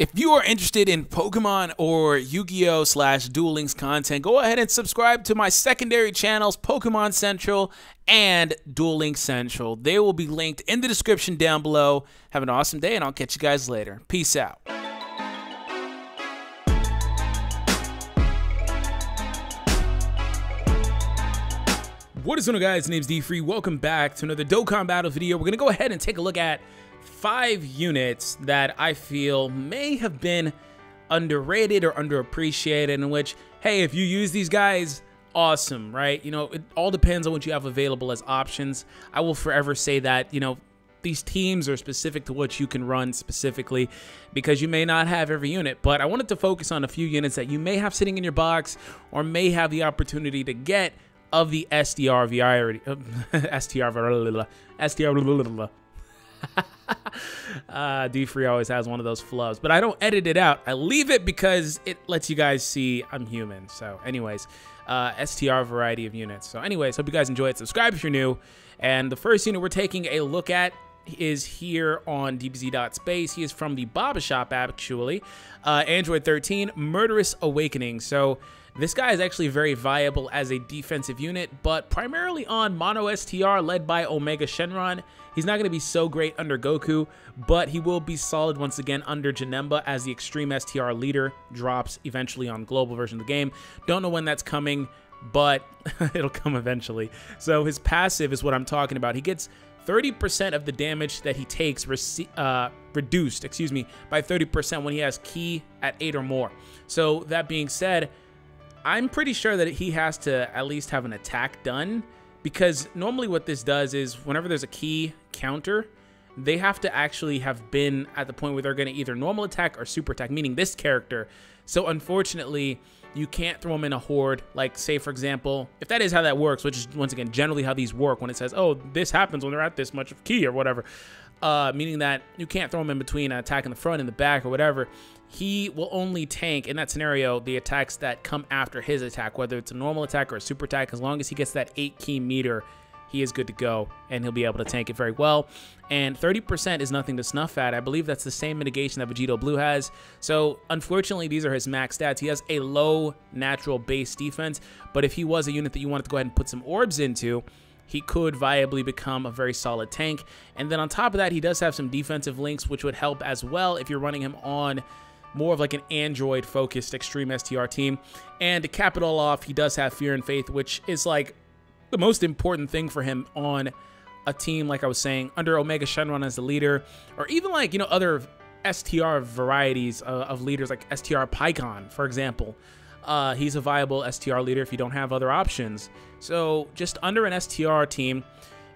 If you are interested in Pokemon or Yu-Gi-Oh! / Duel Links content, go ahead and subscribe to my secondary channels, Pokemon Central and Duel Links Central. They will be linked in the description down below. Have an awesome day, and I'll catch you guys later. Peace out. What is going on, guys? My name's D-Free. Welcome back to another Dokkan Battle video. We're going to go ahead and take a look at 5 units that I feel may have been underrated or underappreciated, in which, hey, if you use these guys, awesome, right? You know, it all depends on what you have available as options. I will forever say that, you know, these teams are specific to what you can run specifically, because you may not have every unit. But I wanted to focus on a few units that you may have sitting in your box or may have the opportunity to get of the STR variety. D-Free always has one of those flubs, but I don't edit it out. I leave it because it lets you guys see I'm human. So anyways, STR variety of units. So anyways, hope you guys enjoy it. Subscribe if you're new. And the first unit we're taking a look at is here on DBZ He is from the Baba Shop, actually. Android 13, Murderous Awakening. So this guy is actually very viable as a defensive unit, but primarily on Mono STR led by Omega Shenron. He's not going to be so great under Goku, but he will be solid once again under Janemba as the Extreme STR leader drops eventually on global version of the game. Don't know when that's coming, but it'll come eventually. So his passive is what I'm talking about. He gets 30% of the damage that he takes reduced, by 30% when he has Ki at 8 or more. So that being said, I'm pretty sure that he has to at least have an attack done, because normally what this does is whenever there's a Ki counter, they have to actually have been at the point where they're going to either normal attack or super attack, meaning this character. So unfortunately, you can't throw them in a horde. Like, say, for example, if that is how that works, which is, once again, generally how these work, when it says, oh, this happens when they're at this much of Ki or whatever, meaning that you can't throw them in between an attack in the front and the back or whatever. He will only tank, in that scenario, the attacks that come after his attack, whether it's a normal attack or a super attack. As long as he gets that 8 Ki meter, he is good to go, and he'll be able to tank it very well. And 30% is nothing to snuff at. I believe that's the same mitigation that Vegito Blue has. So, unfortunately, these are his max stats. He has a low natural base defense, but if he was a unit that you wanted to go ahead and put some orbs into, he could viably become a very solid tank. And then on top of that, he does have some defensive links, which would help as well if you're running him on more of like an Android-focused Extreme STR team. And to cap it all off, he does have Fear and Faith, which is like the most important thing for him on a team, like I was saying, under Omega Shenron as the leader, or even like, you know, other STR varieties of leaders, like STR Pycon, for example. He's a viable STR leader if you don't have other options. So just under an STR team,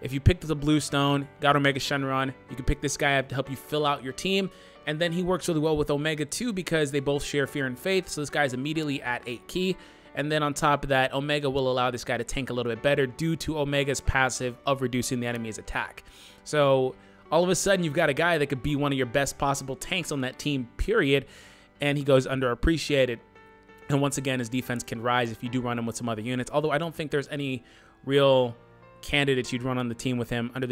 if you picked the Bluestone, got Omega Shenron, you can pick this guy up to help you fill out your team. And then he works really well with Omega too, because they both share Fear and Faith. So this guy's immediately at 8 Ki. And then on top of that, Omega will allow this guy to tank a little bit better due to Omega's passive of reducing the enemy's attack. So all of a sudden, you've got a guy that could be one of your best possible tanks on that team, period. And he goes underappreciated. And once again, his defense can rise if you do run him with some other units. Although I don't think there's any real candidates you'd run on the team with him under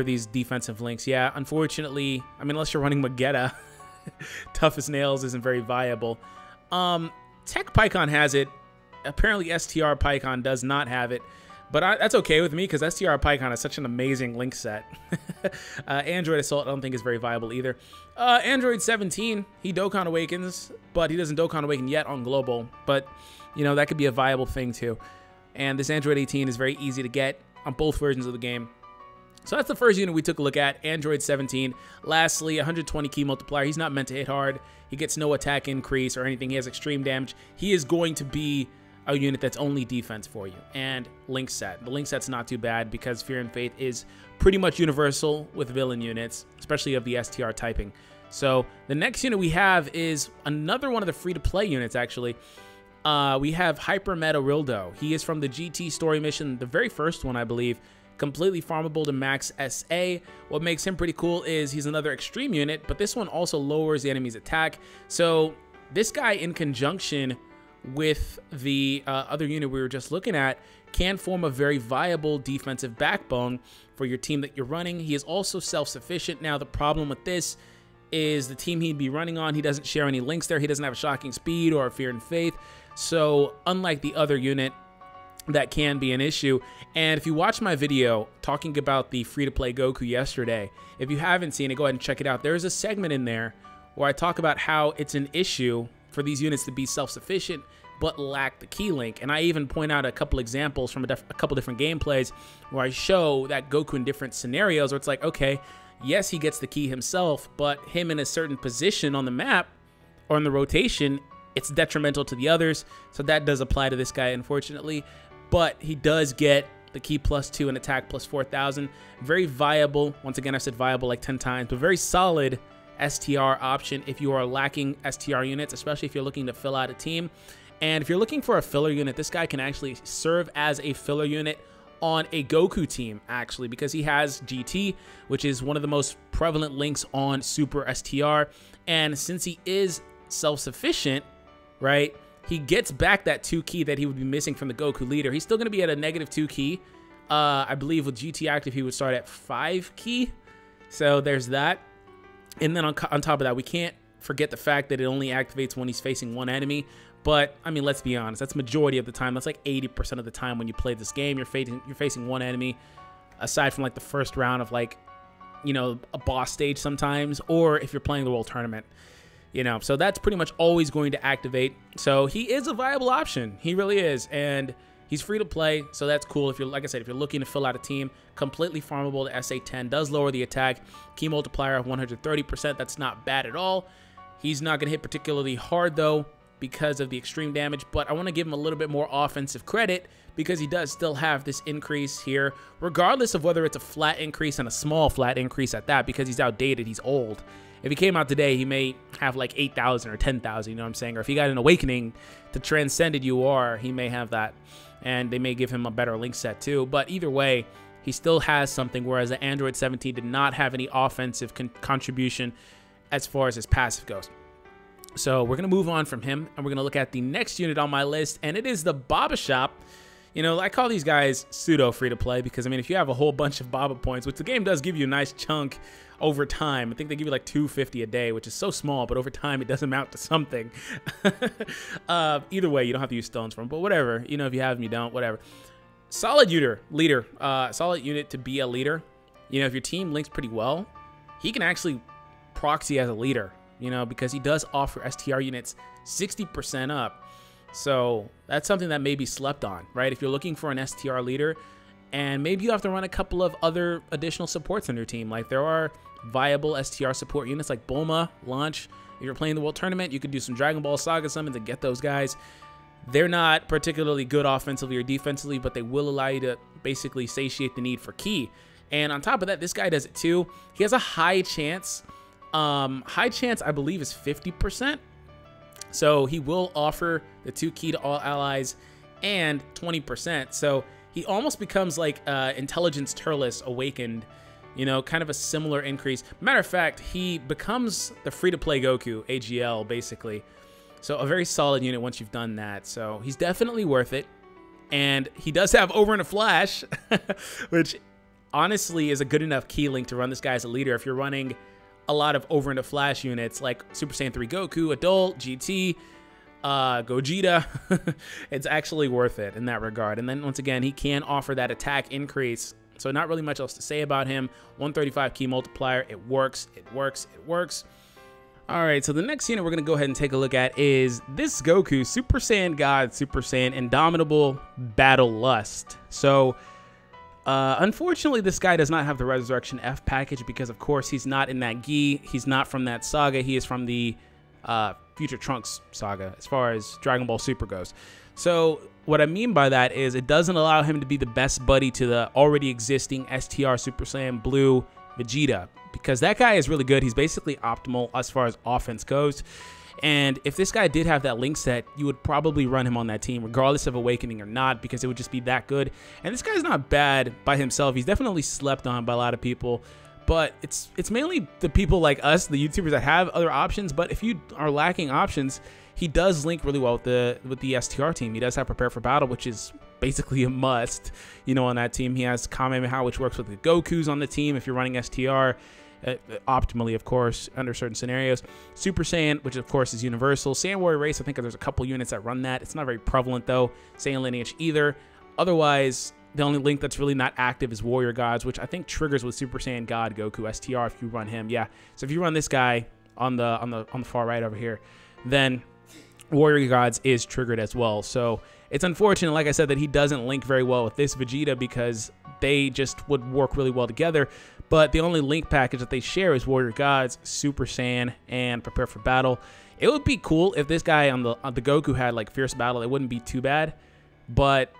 these defensive links. Yeah, unfortunately, I mean, unless you're running Magetta, Tough as Nails isn't very viable. Tech Pycon has it. Apparently, STR Pycon does not have it. But that's okay with me, because STR Pycon is such an amazing link set. Android Assault, I don't think is very viable either. Android 17, he Dokkan Awakens, but he doesn't Dokkan Awaken yet on Global. But, you know, that could be a viable thing too. And this Android 18 is very easy to get on both versions of the game. So that's the first unit we took a look at, Android 17. Lastly, 120 Ki multiplier. He's not meant to hit hard. He gets no attack increase or anything. He has extreme damage. He is going to be a unit that's only defense for you. And link set. The link set's not too bad, because Fear and Faith is pretty much universal with villain units, especially of the STR typing. So the next unit we have is another one of the free-to-play units, actually. We have Hyper Meta Rildo. He is from the GT story mission, the very first one, I believe. Completely farmable to max SA. What makes him pretty cool is he's another extreme unit, but this one also lowers the enemy's attack. So this guy, in conjunction with the other unit we were just looking at, can form a very viable defensive backbone for your team that you're running. He is also self-sufficient. Now, the problem with this is the team he'd be running on. He doesn't share any links there. He doesn't have a shocking speed or a fear and faith. So unlike the other unit, that can be an issue. And if you watch my video talking about the free-to-play Goku yesterday, if you haven't seen it, go ahead and check it out. There's a segment in there where I talk about how it's an issue for these units to be self-sufficient but lack the key link. And I even point out a couple examples from a couple different gameplays where I show that Goku in different scenarios where it's like, okay, yes, he gets the key himself, but him in a certain position on the map or in the rotation, it's detrimental to the others. So that does apply to this guy, unfortunately. But he does get the key +2 and attack +4,000. Very viable. Once again, I've said viable like 10 times, but very solid STR option if you are lacking STR units, especially if you're looking to fill out a team. And if you're looking for a filler unit, this guy can actually serve as a filler unit on a Goku team, actually, because he has GT, which is one of the most prevalent links on Super STR. And since he is self-sufficient, right, he gets back that 2 key that he would be missing from the Goku leader. He's still going to be at a -2 key. I believe with GT active, he would start at 5 key. So there's that. And then on top of that, we can't forget the fact that it only activates when he's facing one enemy. But, I mean, let's be honest. That's majority of the time. That's like 80% of the time when you play this game. You're facing one enemy, aside from like the first round of like, you know, a boss stage sometimes. Or if you're playing the World Tournament. You know, so that's pretty much always going to activate. So he is a viable option. He really is. And he's free to play. So that's cool. If you're, like I said, if you're looking to fill out a team, completely farmable. The SA10 does lower the attack. Key multiplier of 130%. That's not bad at all. He's not going to hit particularly hard, though, because of the extreme damage. But I want to give him a little bit more offensive credit because he does still have this increase here, regardless of whether it's a flat increase and a small flat increase at that, because he's outdated. He's old. If he came out today, he may have like 8,000 or 10,000, you know what I'm saying? Or if he got an awakening to Transcended UR, he may have that. And they may give him a better link set too. But either way, he still has something, whereas the Android 17 did not have any offensive contribution as far as his passive goes. So we're going to move on from him, and we're going to look at the next unit on my list, and it is the Baba Shop. You know, I call these guys pseudo free-to-play because, I mean, if you have a whole bunch of Baba points, which the game does give you a nice chunk over time. I think they give you like 250 a day, which is so small, but over time it does amount to something. Either way, you don't have to use stones for them, but whatever. You know, if you have them, you don't, whatever. Solid leader. Solid unit to be a leader. You know, if your team links pretty well, he can actually proxy as a leader, you know, because he does offer STR units 60% up. So that's something that may be slept on, right? If you're looking for an STR leader, and maybe you have to run a couple of other additional supports on your team. Like there are viable STR support units like Bulma, Launch. If you're playing the World Tournament, you could do some Dragon Ball Saga summons and get those guys. They're not particularly good offensively or defensively, but they will allow you to basically satiate the need for key. And on top of that, this guy does it too. He has a high chance. High chance, I believe, is 50%. So he will offer the 2 key to all allies and 20%. So he almost becomes like Intelligence Turles Awakened, you know, kind of a similar increase. Matter of fact, he becomes the free-to-play Goku, AGL, basically. So a very solid unit once you've done that. So he's definitely worth it. And he does have Over in a Flash, which honestly is a good enough key link to run this guy as a leader. If you're running a lot of Over in a Flash units like Super Saiyan 3 Goku, Adult, GT, Gogeta, it's actually worth it in that regard. And then once again, he can offer that attack increase. So not really much else to say about him. 135 key multiplier. It works. It works. It works. All right, so the next unit we're going to go ahead and take a look at is this Goku, Super Saiyan God, Super Saiyan Indomitable Battle Lust. So, unfortunately, this guy does not have the Resurrection F package because, of course, he's not in that gi. He's not from that saga. He is from the Future Trunks saga as far as Dragon Ball Super goes. So what I mean by that is it doesn't allow him to be the best buddy to the already existing STR Super Saiyan Blue Vegeta, because that guy is really good. He's basically optimal as far as offense goes. And if this guy did have that link set, you would probably run him on that team, regardless of Awakening or not, because it would just be that good. And this guy's not bad by himself. He's definitely slept on by a lot of people. But it's mainly the people like us, the YouTubers, that have other options. But if you are lacking options, he does link really well with the STR team. He does have Prepare for Battle, which is basically a must, you know, on that team. He has Kamehameha, which works with the Gokus on the team if you're running STR. optimally, of course, under certain scenarios. Super Saiyan, which of course is universal. Saiyan Warrior Race, I think there's a couple units that run that. It's not very prevalent though. Saiyan Lineage either. Otherwise, the only link that's really not active is Warrior Gods, which I think triggers with Super Saiyan God Goku STR if you run him. Yeah, so if you run this guy on the far right over here, then Warrior Gods is triggered as well. So it's unfortunate, like I said, that he doesn't link very well with this Vegeta because they just would work really well together. But the only link package that they share is Warrior Gods, Super Saiyan, and Prepare for Battle. It would be cool if this guy on the Goku had like Fierce Battle. It wouldn't be too bad, but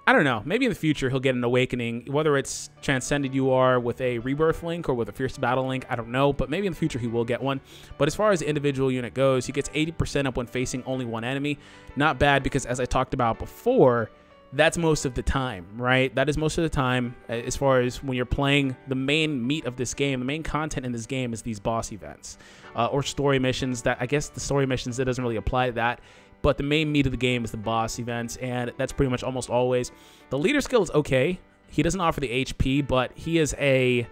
I don't know. Maybe in the future he'll get an Awakening, whether it's Transcended UR with a Rebirth link or with a Fierce Battle link. I don't know, but maybe in the future he will get one. But as far as the individual unit goes, he gets 80% up when facing only one enemy. Not bad because, as I talked about before, that's most of the time, right? That is most of the time as far as when you're playing the main meat of this game. The main content in this game is these boss events or story missions. That I guess the story missions, that doesn't really apply to that. But the main meat of the game is the boss events, and that's pretty much almost always. The leader skill is okay. He doesn't offer the HP, but he is a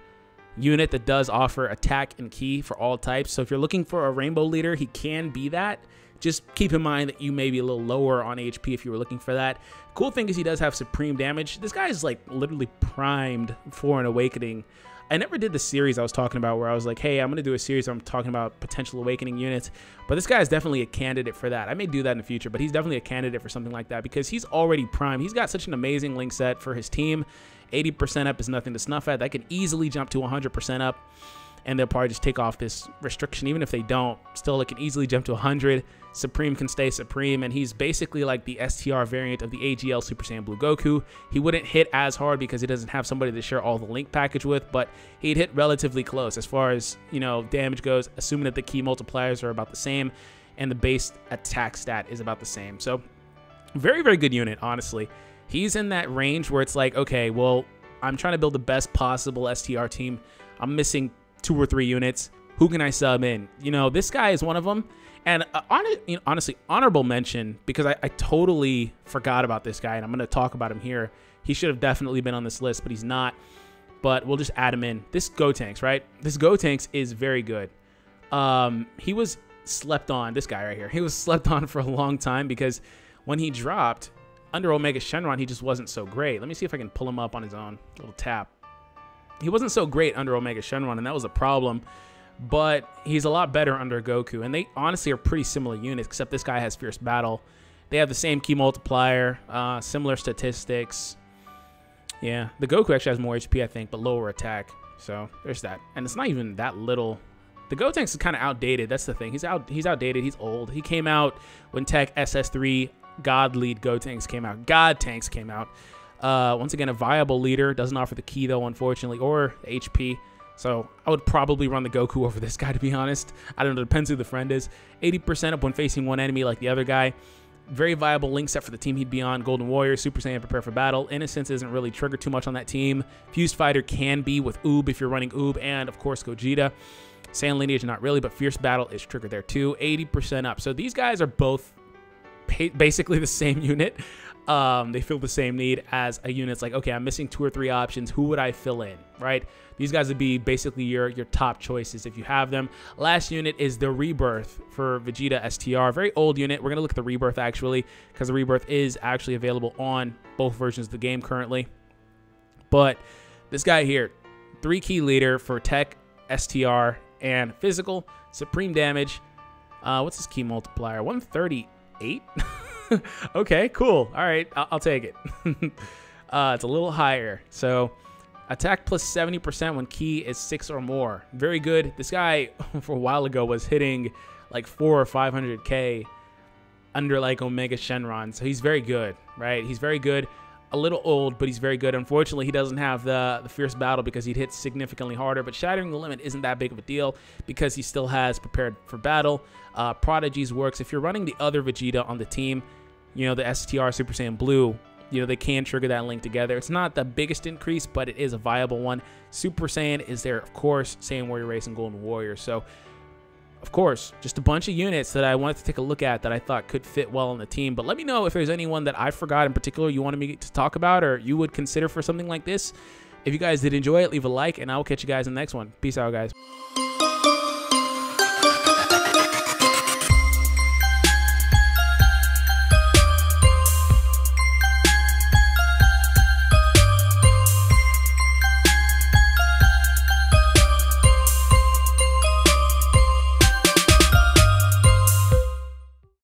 unit that does offer attack and ki for all types. So if you're looking for a rainbow leader, he can be that. Just keep in mind that you may be a little lower on HP if you were looking for that. Cool thing is he does have supreme damage. This guy is like literally primed for an Awakening. I never did the series I was talking about where I was like, hey, I'm going to do a series where I'm talking about potential Awakening units. But this guy is definitely a candidate for that. I may do that in the future, but he's definitely a candidate for something like that because he's already primed. He's got such an amazing link set for his team. 80% up is nothing to snuff at. That can easily jump to 100% up, and they'll probably just take off this restriction. Even if they don't, still it can easily jump to 100. Supreme can stay Supreme, and he's basically like the STR variant of the AGL Super Saiyan Blue Goku. He wouldn't hit as hard because he doesn't have somebody to share all the link package with, but he'd hit relatively close as far as, you know, damage goes, assuming that the key multipliers are about the same and the base attack stat is about the same. So very, very good unit, honestly. He's in that range where it's like, okay, well, I'm trying to build the best possible STR team. I'm missing 2 or 3 units. Who can I sub in? You know, this guy is one of them. And honestly, honorable mention, because I totally forgot about this guy, and I'm going to talk about him here. He should have definitely been on this list, but he's not. But we'll just add him in. This Gotenks, right? This Gotenks is very good. He was slept on, this guy right here. He was slept on for a long time because when he dropped under Omega Shenron, he just wasn't so great. Let me see if I can pull him up on his own little tap. He wasn't so great under Omega Shenron, and that was a problem. But he's a lot better under Goku, and they honestly are pretty similar units, except this guy has Fierce Battle. They have the same key multiplier, similar statistics. Yeah, the Goku actually has more HP, I think, but lower attack. So there's that. And it's not even that little. The Gotenks is kind of outdated. That's the thing. He's outdated. He's old. He came out when Tech SS3 God Lead Gotenks came out. God Tanks came out. Once again, a viable leader. Doesn't offer the key, though, unfortunately, or the HP. So I would probably run the Goku over this guy, to be honest. I don't know. It depends who the friend is. 80% up when facing one enemy like the other guy. Very viable link set for the team he'd be on. Golden Warrior, Super Saiyan, Prepare for Battle. Innocence isn't really triggered too much on that team. Fused Fighter can be with Oob if you're running Oob, and, of course, Gogeta. Saiyan Lineage, not really, but Fierce Battle is triggered there, too. 80% up. So these guys are both basically the same unit. They fill the same need as a unit. It's like, okay, I'm missing 2 or 3 options. Who would I fill in, right? These guys would be basically your top choices if you have them. Last unit is the Rebirth for Vegeta STR. Very old unit. We're going to look at the Rebirth, actually, because the Rebirth is actually available on both versions of the game currently. But this guy here, 3 key leader for Tech, STR, and Physical. Supreme damage. What's his key multiplier? 138? Okay, cool. All right, I'll take it. It's a little higher. So attack plus 70% when key is 6 or more. Very good. This guy for a while ago was hitting like 400 or 500k under like Omega Shenron. So he's very good, right? He's very good. A little old, but he's very good. Unfortunately, he doesn't have the Fierce Battle because he'd hit significantly harder, but Shattering the Limit isn't that big of a deal because he still has Prepared for Battle. Prodigies works. If you're running the other Vegeta on the team, you know, the STR Super Saiyan Blue, you know, they can trigger that link together. It's not the biggest increase, but it is a viable one. Super Saiyan is there, of course, Saiyan Warrior Race and Golden Warrior. So, of course, just a bunch of units that I wanted to take a look at that I thought could fit well on the team. But let me know if there's anyone that I forgot in particular you wanted me to talk about or you would consider for something like this. If you guys did enjoy it, leave a like, and I will catch you guys in the next one. Peace out, guys.